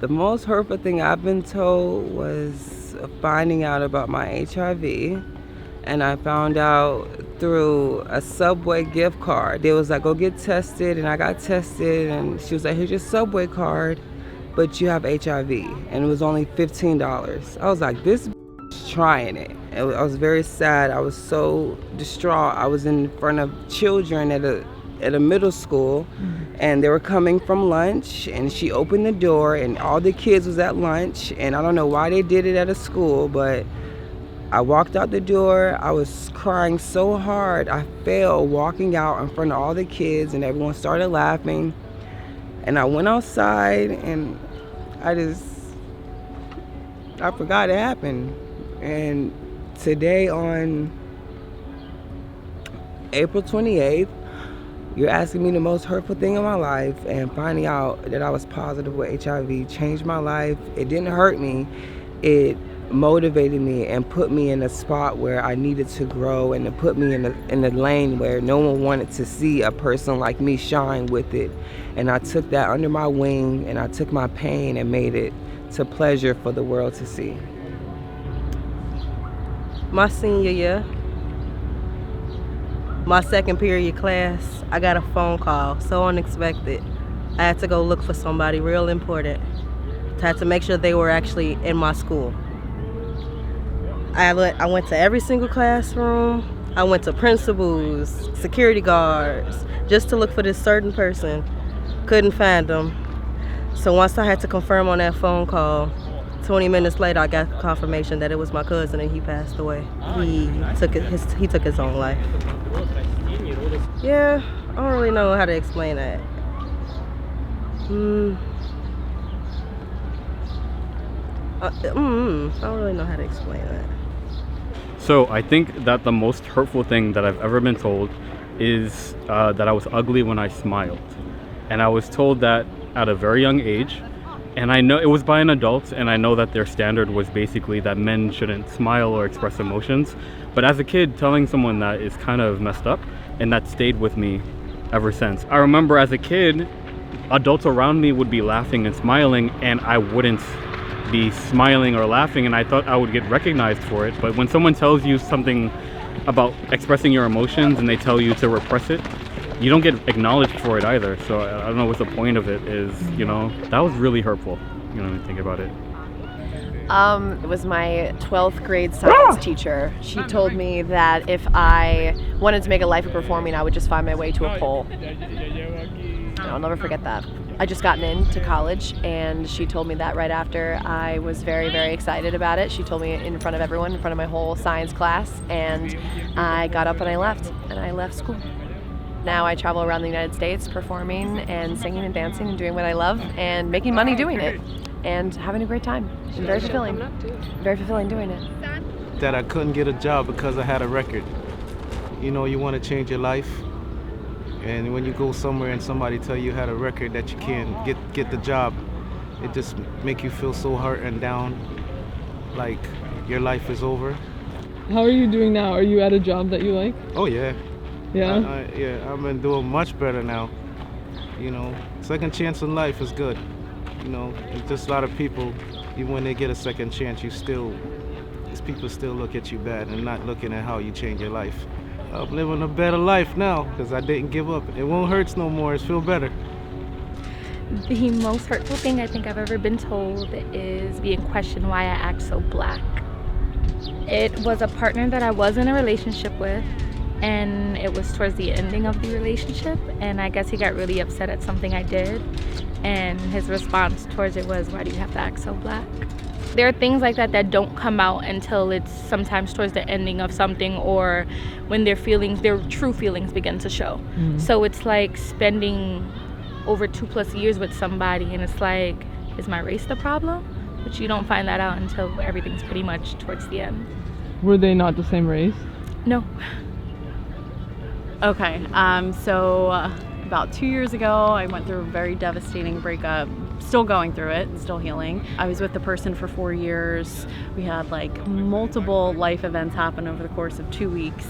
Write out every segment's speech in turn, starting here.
The most hurtful thing I've been told was finding out about my HIV. And I found out through a Subway gift card. They was like, go get tested, and I got tested, and she was like, here's your Subway card, but you have HIV. And it was only $15. I was like, this is trying it. I was very sad. I was so distraught. I was in front of children at a middle school, and they were coming from lunch, and she opened the door, and all the kids was at lunch, and I don't know why they did it at a school, but I walked out the door. I was crying so hard. I fell walking out in front of all the kids, and everyone started laughing, and I went outside, and I forgot it happened. And today, on April 28th, you're asking me the most hurtful thing in my life, and finding out that I was positive with HIV changed my life. It didn't hurt me. It motivated me and put me in a spot where I needed to grow, and to put me in the lane where no one wanted to see a person like me shine with it. And I took that under my wing, and I took my pain and made it to pleasure for the world to see. My senior year, my second period class, I got a phone call, so unexpected. I had to go look for somebody real important. I had to make sure they were actually in my school. I went to every single classroom. I went to principals, security guards, just to look for this certain person. Couldn't find them. So once I had to confirm on that phone call, 20 minutes later, I got confirmation that it was my cousin and he passed away. He took his own life. Yeah, I don't really know how to explain that. I don't really know how to explain that. So I think that the most hurtful thing that I've ever been told is that I was ugly when I smiled. And I was told that at a very young age. And I know it was by an adult, and I know that their standard was basically that men shouldn't smile or express emotions. But as a kid, telling someone that is kind of messed up, and that stayed with me ever since. I remember as a kid, adults around me would be laughing and smiling, and I wouldn't be smiling or laughing, and I thought I would get recognized for it. But when someone tells you something about expressing your emotions and they tell you to repress it, you don't get acknowledged for it either. So I don't know what the point of it is, you know. That was really hurtful, you know, when you think about it. It was my 12th grade science teacher. She told me that if I wanted to make a life of performing, I would just find my way to a pole. I'll never forget that. I just gotten into college, and she told me that right after. I was very, very excited about it. She told me in front of everyone, in front of my whole science class, and I got up and I left school. Now I travel around the United States performing and singing and dancing and doing what I love and making money doing it and having a great time. And very fulfilling. Very fulfilling doing it. That I couldn't get a job because I had a record. You know, you want to change your life, and when you go somewhere and somebody tell you had a record that you can't get the job, it just make you feel so hurt and down, like your life is over. How are you doing now? Are you at a job that you like? Oh yeah. Yeah? I've been doing much better now. You know, second chance in life is good. You know, it's just a lot of people, even when they get a second chance, these people still look at you bad and not looking at how you change your life. I'm living a better life now because I didn't give up. It won't hurt no more. It feels better. The most hurtful thing I think I've ever been told is being questioned why I act so black. It was a partner that I was in a relationship with, and it was towards the ending of the relationship, and I guess he got really upset at something I did, and his response towards it was, why do you have to act so black? There are things like that that don't come out until it's sometimes towards the ending of something, or when their true feelings begin to show. Mm-hmm. So it's like spending over 2+ years with somebody, and it's like, is my race the problem? But you don't find that out until everything's pretty much towards the end. Were they not the same race? No. Okay, so about 2 years ago, I went through a very devastating breakup. Still going through it, still healing. I was with the person for 4 years. We had like multiple life events happen over the course of 2 weeks.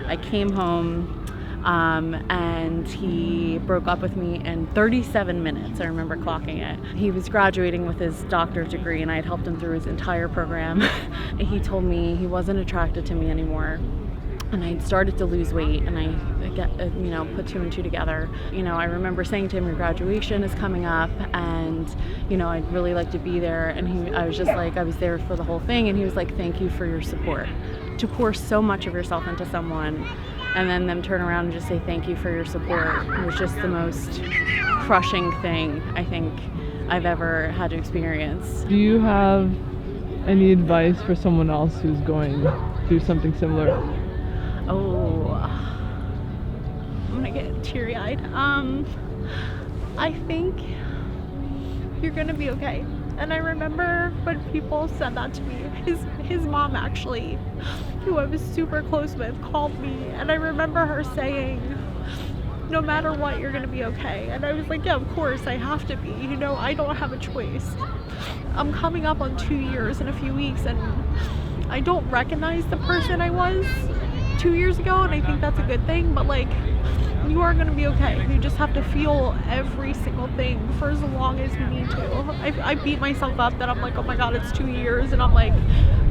I came home. and he broke up with me in 37 minutes. I remember clocking it. He was graduating with his doctorate degree, and I had helped him through his entire program. He told me he wasn't attracted to me anymore, and I started to lose weight, and I put two and two together. I remember saying to him, your graduation is coming up, and I'd really like to be there. And I was just like, I was there for the whole thing, and he was like, thank you for your support. To pour so much of yourself into someone and then them turn around and just say thank you for your support was just the most crushing thing I think I've ever had to experience. Do you have any advice for someone else who's going through something similar? Oh, I'm gonna get teary-eyed. I think you're gonna be okay. And I remember when people said that to me, his mom actually, who I was super close with, called me, and I remember her saying, no matter what, you're gonna be okay. And I was like, yeah, of course, I have to be. I don't have a choice. I'm coming up on 2 years in a few weeks, and I don't recognize the person I was 2 years ago, and I think that's a good thing, but you are going to be okay. You just have to feel every single thing for as long as you need to. I beat myself up that I'm like, oh my god, it's 2 years, and I'm like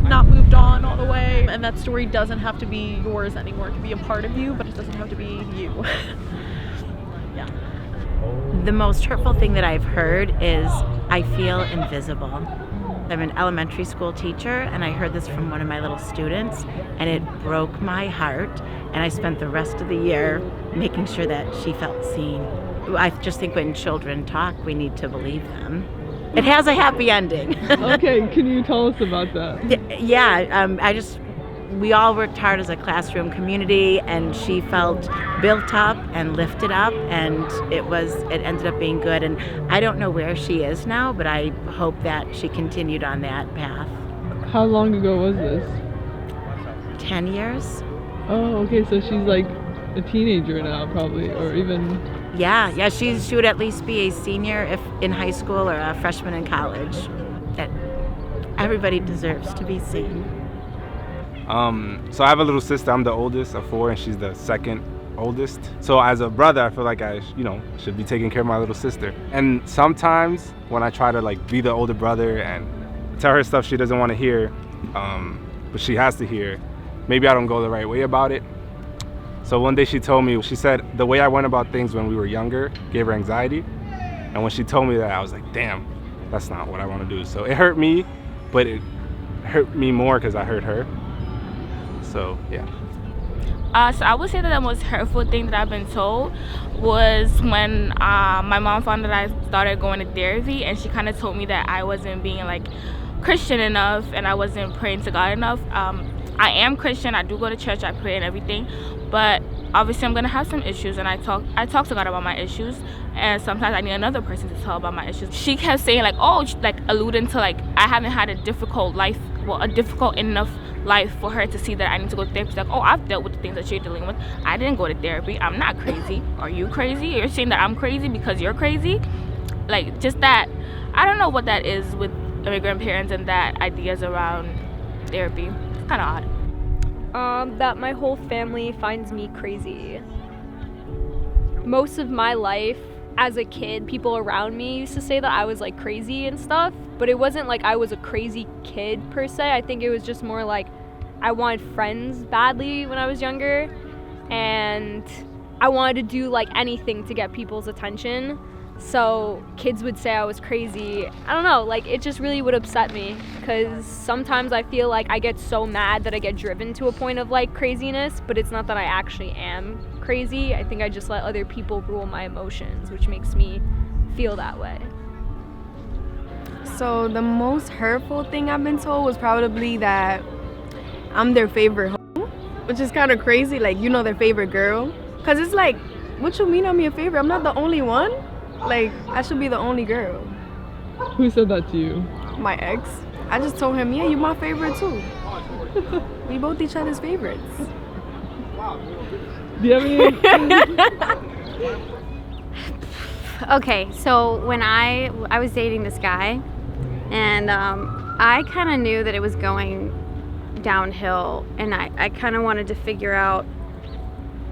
not moved on all the way. And that story doesn't have to be yours anymore. It can be a part of you, but it doesn't have to be you. Yeah. The most hurtful thing that I've heard is, I feel invisible. I'm an elementary school teacher, and I heard this from one of my little students, and it broke my heart, and I spent the rest of the year making sure that she felt seen. I just think when children talk, we need to believe them. It has a happy ending. Okay, can you tell us about that? Yeah, we all worked hard as a classroom community, and she felt built up and lifted up, and it ended up being good. And I don't know where she is now, but I hope that she continued on that path. How long ago was this? 10 years. Oh, okay, so she's like a teenager now, probably, or even... Yeah, she would at least be a senior if in high school, or a freshman in college. That everybody deserves to be seen. So I have a little sister. I'm the oldest of 4, and she's the second oldest. So as a brother, I feel like I, should be taking care of my little sister. And sometimes when I try to be the older brother and tell her stuff she doesn't want to hear, but she has to hear, maybe I don't go the right way about it. So one day she told me, she said the way I went about things when we were younger gave her anxiety. And when she told me that, I was like, damn, that's not what I want to do. So it hurt me, but it hurt me more because I hurt her. So, yeah. So I would say that the most hurtful thing that I've been told was when my mom found that I started going to therapy, and she kind of told me that I wasn't being Christian enough, and I wasn't praying to God enough. I am Christian. I do go to church. I pray and everything, but obviously I'm gonna have some issues, and I talk to God about my issues, and sometimes I need another person to tell about my issues. She kept saying alluding to I haven't had a difficult life, a difficult enough life for her to see that I need to go to therapy. She's like, oh, I've dealt with the things that you're dealing with. I didn't go to therapy. I'm not crazy. Are you crazy? You're saying that I'm crazy because you're crazy? Just that, I don't know what that is with immigrant parents and that ideas around therapy. It's kind of odd. That my whole family finds me crazy. Most of my life as a kid, people around me used to say that I was crazy and stuff, but it wasn't I was a crazy kid per se. I think it was just more I wanted friends badly when I was younger, and I wanted to do anything to get people's attention. So kids would say I was crazy. I don't know, it just really would upset me, because sometimes I feel I get so mad that I get driven to a point of craziness, but it's not that I actually am crazy. I think I just let other people rule my emotions, which makes me feel that way. So the most hurtful thing I've been told was probably that I'm their favorite hoe, which is kind of crazy, their favorite girl. Because it's what you mean I'm your favorite? I'm not the only one. I should be the only girl. Who said that to you? My ex. I just told him, yeah, you're my favorite too. We both each other's favorites. Do you have any? Okay, so when I was dating this guy, and I kind of knew that it was going downhill, and I kind of wanted to figure out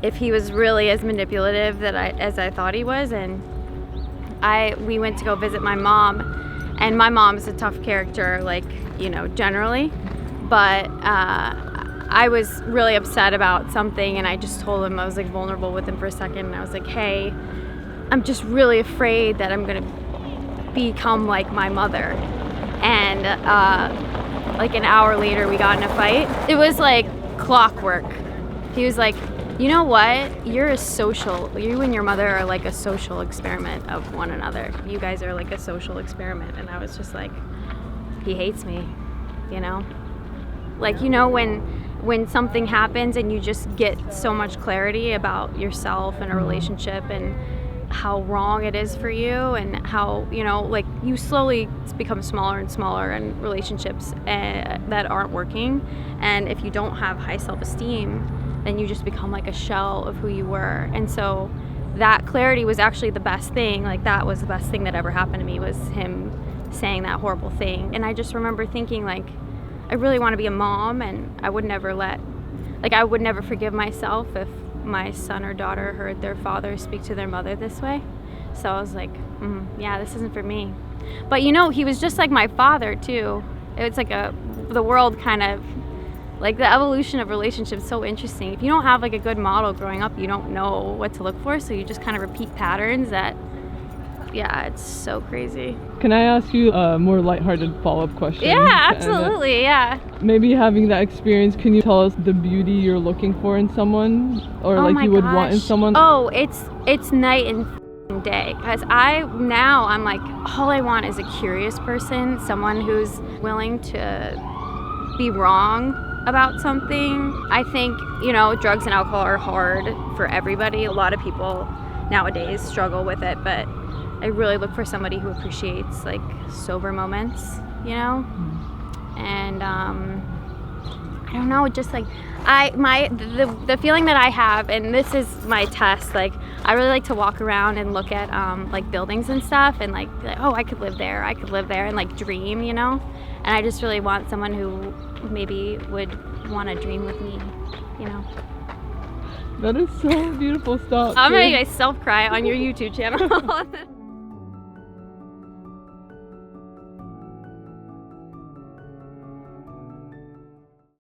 if he was really as manipulative as I thought he was. And we went to go visit my mom, and my mom's a tough character, like, you know, generally, but I was really upset about something, and I just told him, I was like vulnerable with him for a second, and I was like, hey, I'm just really afraid that I'm gonna become like my mother. And like an hour later we got in a fight. It was like clockwork. He was like, you know what, you and your mother are like a social experiment of one another. You guys are like a social experiment. And I was just like, he hates me, you know? Like, you know, when something happens and you just get so much clarity about yourself and a relationship and how wrong it is for you, and how, you know, like, you slowly become smaller and smaller in relationships that aren't working. And if you don't have high self-esteem, then you just become like a shell of who you were. And so that clarity was actually the best thing. Like, that was the best thing that ever happened to me, was him saying that horrible thing. And I just remember thinking, like, I really want to be a mom, and I would never forgive myself if my son or daughter heard their father speak to their mother this way. So I was like, yeah, this isn't for me. But, you know, he was just like my father too. It's like the world kind of, like, the evolution of relationships is so interesting. If you don't have like a good model growing up, you don't know what to look for, so you just kind of repeat patterns that, yeah, it's so crazy. Can I ask you a more lighthearted follow-up question? Yeah, absolutely, yeah. Maybe having that experience, can you tell us the beauty you're looking for in someone, or like you would want in someone? Oh, it's night and day, because I'm like, all I want is a curious person, someone who's willing to be wrong about something. I think, you know, drugs and alcohol are hard for everybody. A lot of people nowadays struggle with it, but I really look for somebody who appreciates like sober moments, you know? And I don't know, just like the feeling that I have, and this is my test, like, I really like to walk around and look at like buildings and stuff, and like, oh, I could live there, and like dream, you know? And I just really want someone who maybe would want to dream with me, you know? That is so beautiful. Stop. I'm gonna make myself cry on your YouTube channel.